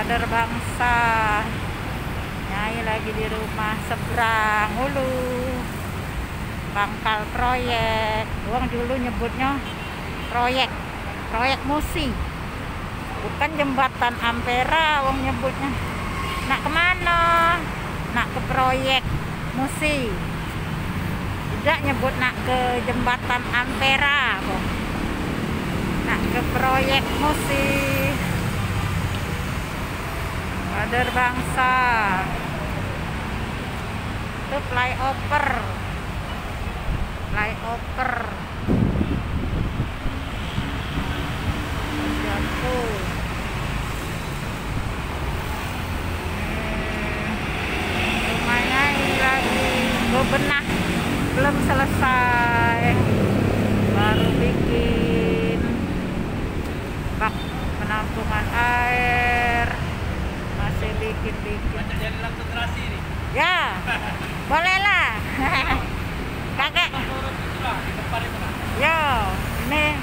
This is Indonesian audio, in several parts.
kader bangsa. Nyai lagi di rumah seberang hulu pangkal proyek. Uang dulu nyebutnya proyek Musi, bukan jembatan Ampera. Uang nyebutnya nak kemana, nak ke proyek Musi, tidak nyebut nak ke jembatan Ampera, nak ke proyek Musi. Kader bangsa itu flyover jatuh. Rumahnya ini lagi bebenah, belum selesai, baru bikin bak penampungan air, masih bikin. Ya, bolehlah. Kakek. Yo, ini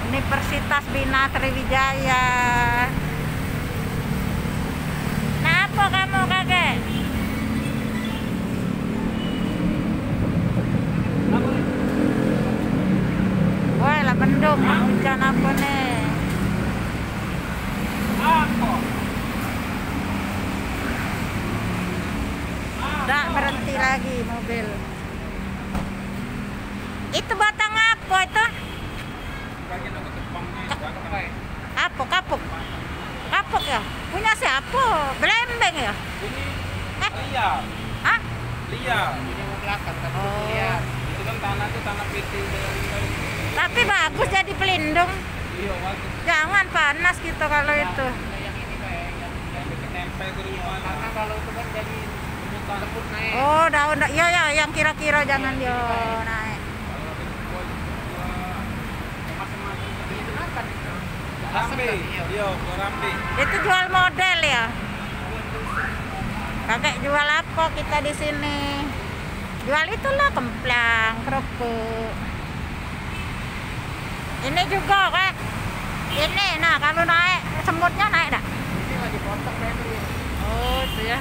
Universitas Bina Sriwijaya. Kenapa kamu, kakek? Woi, lah mendung, hujan apa nih? Udah berhenti lagi mobil. Itu batang apa itu? Kapuk ya? Punya siapa? Belembeng ya? Ini liar. Hah? Liar. Ini belakang tapi liar. Itu kan tanah itu tanah PT. Tapi bagus jadi pelindung. Iya, bagus. Jangan panas gitu kalau itu. Yang ini yang nempel ke rumah. Karena kalau itu kan jadi lembut naik. Oh, daun. Iya ya, yang kira-kira jangan yo naik. Rambe, iya, Rambe. Itu jual model ya? Kakek jual apa kita di sini? Jual itulah kemplang, kerupuk. Ini juga kak. Ini, nah kalau naik semutnya naik dah. Ini lagi potong kayak ini. Oh, itu ya.